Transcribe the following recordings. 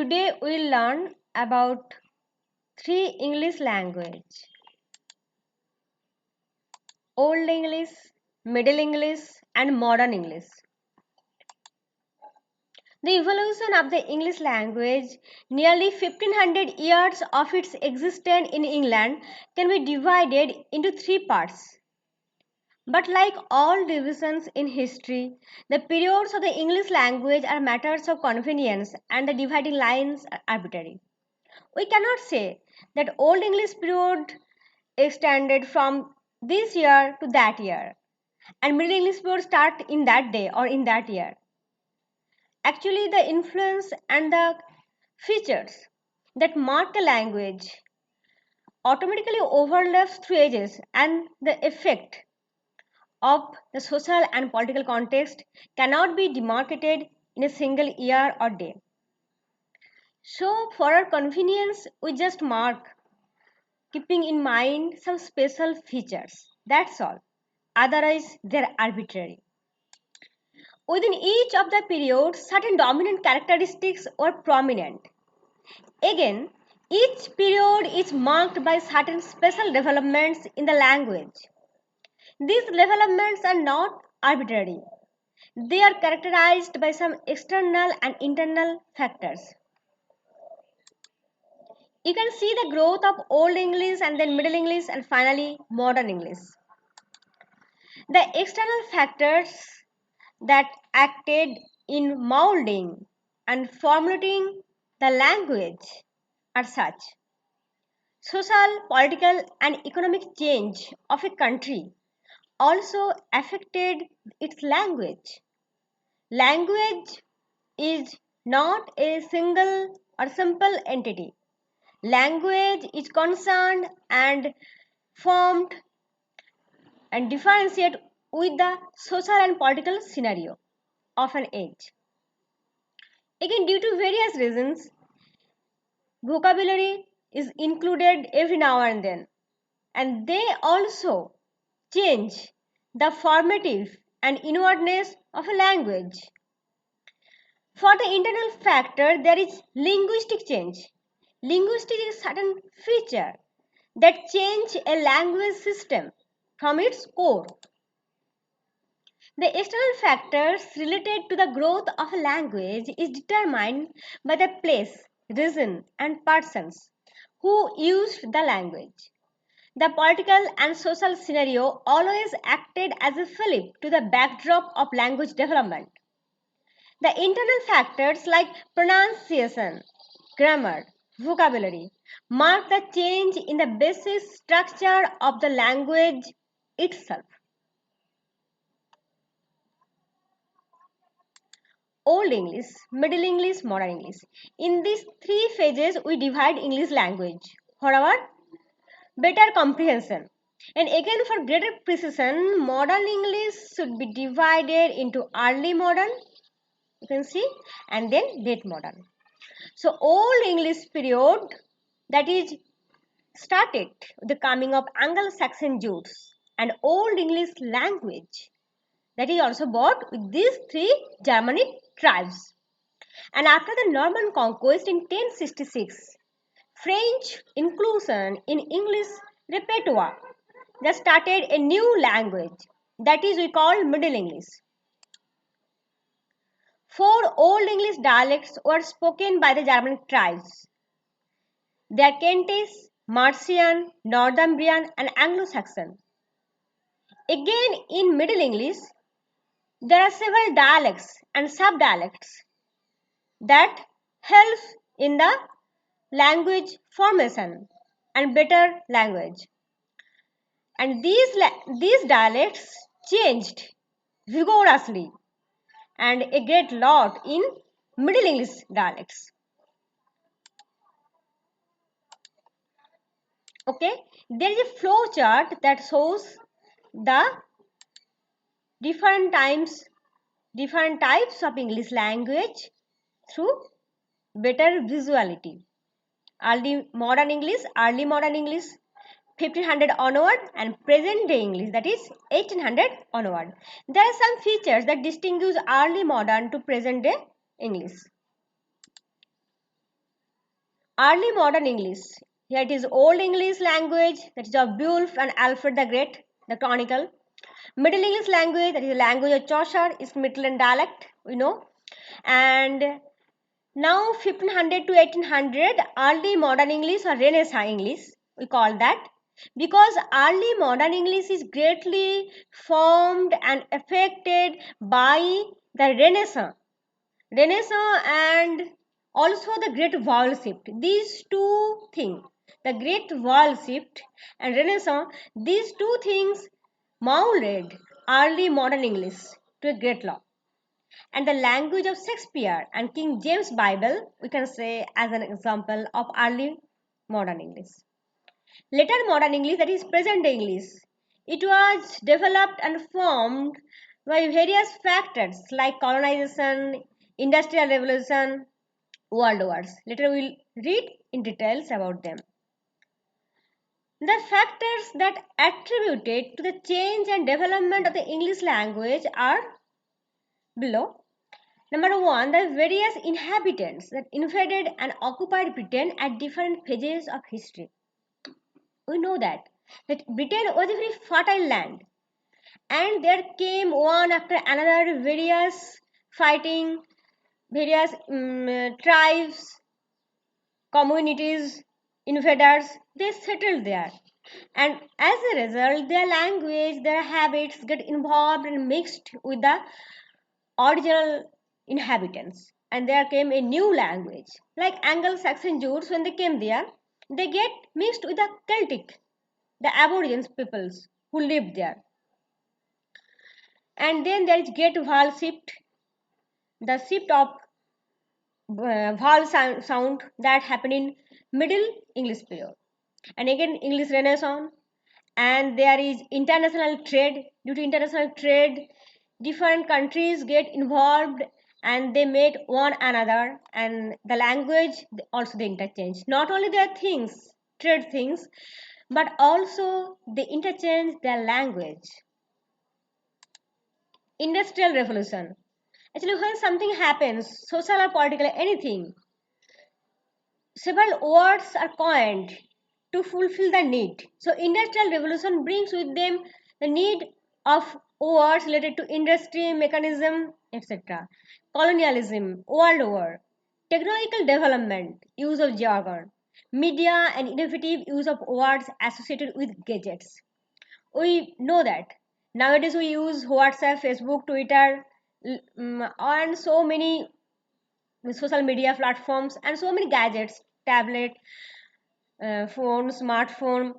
today we'll learn about three English language: Old English, Middle English, and Modern English. The evolution of the English language, nearly 1500 years of its existence in England, can be divided into three parts. But like all divisions in history, the periods of the English language are matters of convenience and the dividing lines are arbitrary. We cannot say that Old English period extended from this year to that year and Middle English period start in that day or in that year. Actually, the influence and the features that mark a language automatically overlaps through ages, and the effect of the social and political context cannot be demarcated in a single year or day. So, for our convenience, we just mark, keeping in mind some special features. That's all. Otherwise, they're arbitrary. Within each of the periods, certain dominant characteristics were prominent. Again, each period is marked by certain special developments in the language. These developments are not arbitrary. They are characterized by some external and internal factors. You can see the growth of Old English and then Middle English and finally Modern English. The external factors that acted in molding and formulating the language are such: social, political, and economic change of a country also affected its language. Language is not a single or simple entity. Language is concerned and formed and differentiate with the social and political scenario of an age. Again, due to various reasons, vocabulary is included every now and they also change the formative and inwardness of a language. For the internal factor, there is linguistic change. Linguistic is a certain feature that change a language system from its core. The external factors related to the growth of a language is determined by the place, region, and persons who used the language. The political and social scenario always acted as a fillip to the backdrop of language development. The internal factors like pronunciation, grammar, vocabulary mark the change in the basic structure of the language itself. Old English, Middle English, Modern English. In these three phases, we divide English language for our better comprehension. And again, for greater precision, Modern English should be divided into early modern, you can see, and then late modern. So, Old English period, that is started with the coming of Anglo-Saxon Jews, and Old English language, that is also brought with these three Germanic tribes. And after the Norman conquest in 1066, French inclusion in English repertoire, they started a new language, that is we call Middle English. Four Old English dialects were spoken by the Germanic tribes. They are Kentish, Mercian, Northumbrian, and Anglo-Saxon. Again, in Middle English, there are several dialects and sub-dialects that helps in the language formation and better language. And these dialects changed vigorously and a great lot in Middle English dialects. Okay, there is a flow chart that shows the different times, different types of English language through better visuality. Early modern English, 1500 onward, and present day English, that is 1800 onward. There are some features that distinguish early modern to present day English. Early modern English. Here it is Old English language, that is of Beowulf and Alfred the Great, the Chronicle. Middle English language, that is the language of Chaucer, is Midland dialect, we know. And now 1500 to 1800, early modern English or Renaissance English, we call that, because early modern English is greatly formed and affected by the Renaissance and also the Great Vowel Shift. These two things, the Great Vowel Shift and Renaissance, these two things molded early modern English to a great law. And the language of Shakespeare and King James Bible, we can say as an example of early modern English. Later modern English, that is present day English, it was developed and formed by various factors like colonization, industrial revolution, world wars. Later we will read in details about them. The factors that attributed to the change and development of the English language are below. Number one, the various inhabitants that invaded and occupied Britain at different phases of history. We know that Britain was a very fertile land, and there came one after another various fighting, various tribes, communities, invaders. They settled there, and as a result, their language, their habits get involved and mixed with the original inhabitants, and there came a new language like Anglo-Saxon Jews. When they came there, they get mixed with the Celtic, the Aborigines peoples who lived there. And then there is Great Vowel Shift, the shift of vowel sound that happened in Middle English period, and again English Renaissance. And there is international trade. Due to international trade, different countries get involved and they meet one another, and the language also they interchange. Not only their things, trade things, but also they interchange their language. Industrial revolution. Actually, when something happens, social or political, anything, several words are coined to fulfill the need. So industrial revolution brings with them the need of words related to industry, mechanism, etc. Colonialism, world war, technological development, use of jargon, media and innovative use of words associated with gadgets. We know that nowadays we use WhatsApp, Facebook, Twitter, and so many social media platforms and so many gadgets, tablet, phone, smartphone,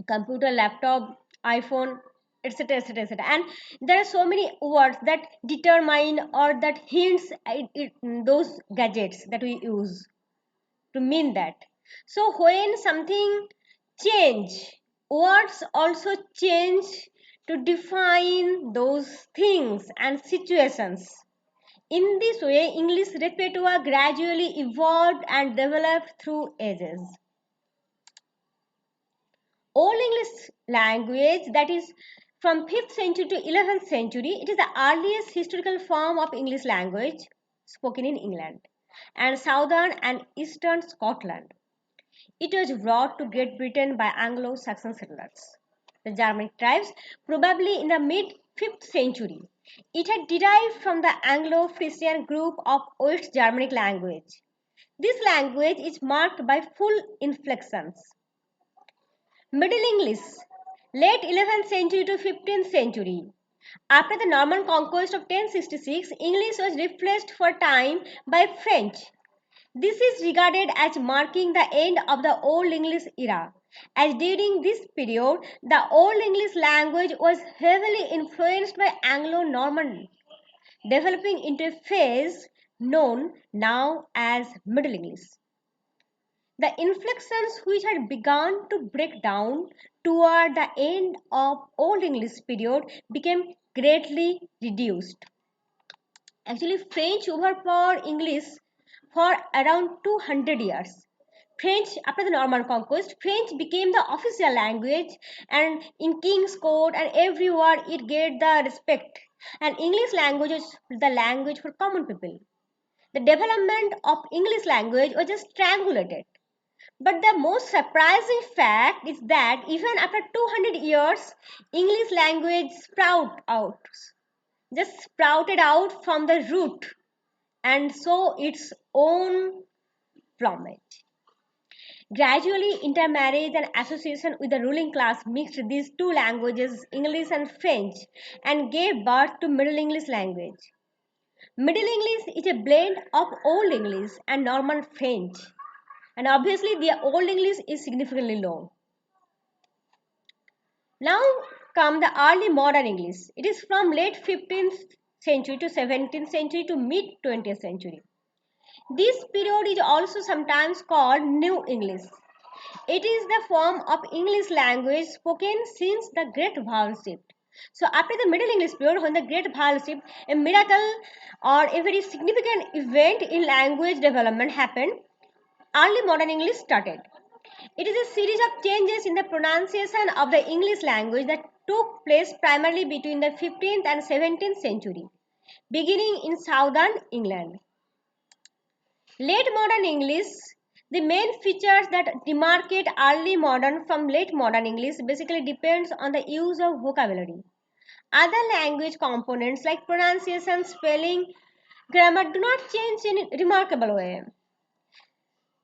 computer, laptop, iPhone, etc., etc., etc. And there are so many words that determine or that hints at those gadgets that we use to mean that. So when something change, words also change to define those things and situations. In this way, English repertoire gradually evolved and developed through ages. Old English language, that is from 5th century to 11th century, it is the earliest historical form of English language spoken in England and southern and eastern Scotland. It was brought to Great Britain by Anglo-Saxon settlers, the Germanic tribes, probably in the mid 5th century. It had derived from the Anglo-Frisian group of West Germanic language. This language is marked by full inflections. Middle English, late 11th century to 15th century. After the Norman conquest of 1066, English was replaced for a time by French. This is regarded as marking the end of the Old English era, as during this period, the Old English language was heavily influenced by Anglo-Norman, developing into a phase known now as Middle English. The inflections which had begun to break down toward the end of Old English period became greatly reduced. Actually, French overpowered English for around 200 years. French, after the Norman conquest, French became the official language, and in King's Court and everywhere it get the respect. And English language is the language for common people. The development of English language was just strangulated But the most surprising fact is that even after 200 years, English language sprouted out from the root and so its own plumage. Gradually, intermarriage and association with the ruling class mixed these two languages, English and French, and gave birth to Middle English language. Middle English is a blend of Old English and Norman French, and obviously the Old English is significantly long. Now come the early modern English. It is from late 15th century to 17th century to mid 20th century. This period is also sometimes called New English. It is the form of English language spoken since the Great Vowel Shift. So after the Middle English period, when the Great Vowel Shift, a miracle or a very significant event in language development happened, early modern English started. It is a series of changes in the pronunciation of the English language that took place primarily between the 15th and 17th century, beginning in southern England. Late modern English, the main features that demarcate early modern from late modern English basically depends on the use of vocabulary. Other language components like pronunciation, spelling, grammar do not change in a remarkable way.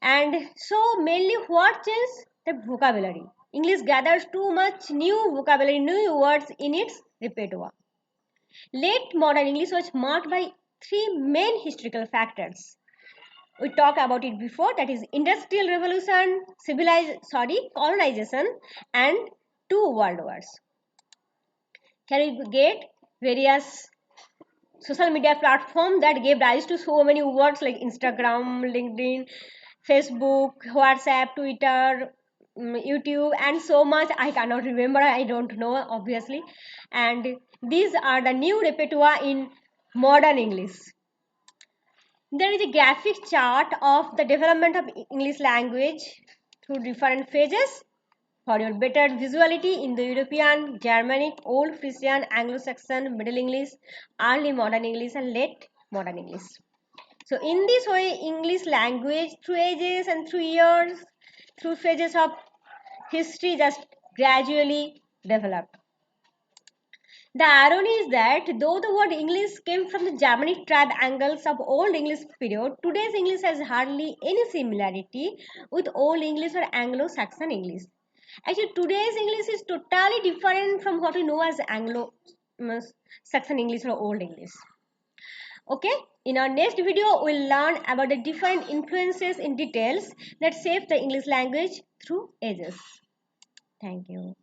And so mainly what changes? The vocabulary. English gathers too much new vocabulary, new words in its repertoire. Late modern English was marked by three main historical factors. We talked about it before, that is industrial revolution, colonization, and two world wars. Can we get various social media platforms that gave rise to so many words like Instagram, LinkedIn, Facebook, WhatsApp, Twitter, YouTube, and so much. I cannot remember, I don't know, obviously. And these are the new repertoire in modern English. There is a graphic chart of the development of English language through different phases for your better visuality in the European, Germanic, Old Frisian, Anglo-Saxon, Middle English, Early Modern English, and Late Modern English. So in this way, English language through ages and through years, through phases of history just gradually developed. The irony is that though the word English came from the Germanic tribe angles of Old English period, today's English has hardly any similarity with Old English or Anglo-Saxon English. Actually, today's English is totally different from what we know as Anglo-Saxon English or Old English. Okay, in our next video, we'll learn about the different influences in details that shape the English language through ages. Thank you.